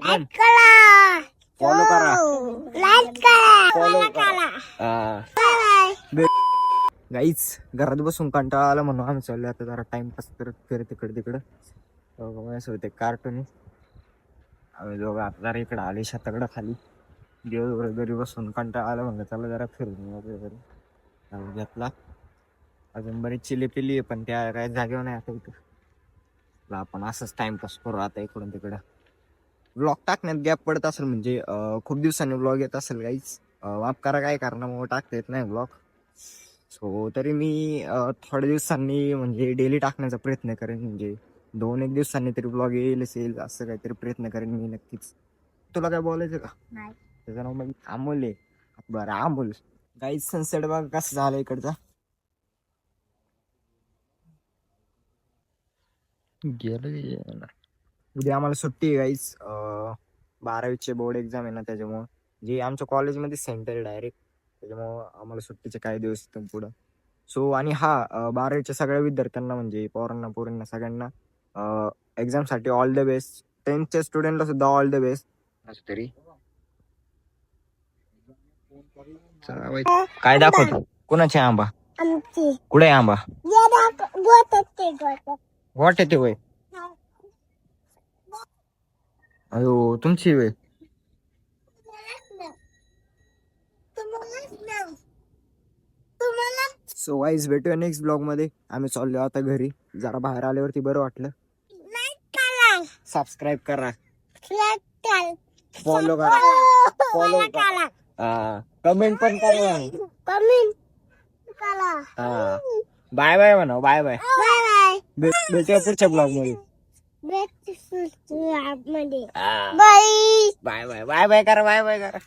Subscribe follow करा, like करा, follow करा. करा. गाईच घरात बसून कंटाळा आला म्हणून आम्ही चाललो आता जरा टाइमपास करत फिरत इकडे तिकडं. होते कार्टून. आम्ही दोघं आता जरा इकडे आले शेताकडं खाली. दिवसभर घरी बसून कंटाळा आला म्हणलं चला जरा फिरून वगैरे घेतला. अजून बरीच चिली पिली आहे पण त्या काही जागेवर नाही आता इथं. आपण असंच टाइमपास करू आता इकडून तिकडं. ब्लॉग टाकण्यात गॅप पडत असेल म्हणजे खूप दिवसांनी ब्लॉग येत असेल काहीच माफ करा, काय कारणामुळे टाकता येत नाही ब्लॉग. सो तरी मी थोड्या दिवसांनी म्हणजे डेली टाकण्याचा प्रयत्न करेन. म्हणजे 2-1 दिवसांनी तरी ब्लॉग येईल असं काहीतरी प्रयत्न करेन मी नक्कीच. तुला काय बोलायचं का? नाही. त्याचं नाव मग अमोल आहे. बरं अमोल, गाईज सनसेट बघ कसं झालं इकडचा. गेलं उद्या आम्हाला सुट्टी आहे गाईज. 12वीचे बोर्ड एक्झाम आहे ना, त्याच्यामुळं जे आमच्या कॉलेजमध्ये सेंटर डायरेक्ट, त्याच्यामुळं आम्हाला सुट्टीचे काही दिवस इथून पुढं. सो आणि हा 12वीच्या सगळ्या विद्यार्थ्यांना म्हणजे पोरांना सगळ्यांना एक्झामसाठी ऑल द बेस्ट. 10th स्टुडंटला सुद्धा ऑल द बेस्ट. असं तरी काय दाखवतो कोणाचे आंबा? आमची कुठे आहे आंबा? वाट येते वय. अयो तुमची वेळ. सो वाईज भेटूया नेक्स्ट ब्लॉग मध्ये. आम्ही चाललो आता घरी. जरा बाहेर आल्यावरती बरं वाटलं. सबस्क्राईब करा, फॉलो करा, कमेंट पण करा. बाय बाय म्हणा, बाय बाय. भेटूया पुढच्या ब्लॉग मध्ये. बाय बाय बाय बाय करा, बाय बाय करा.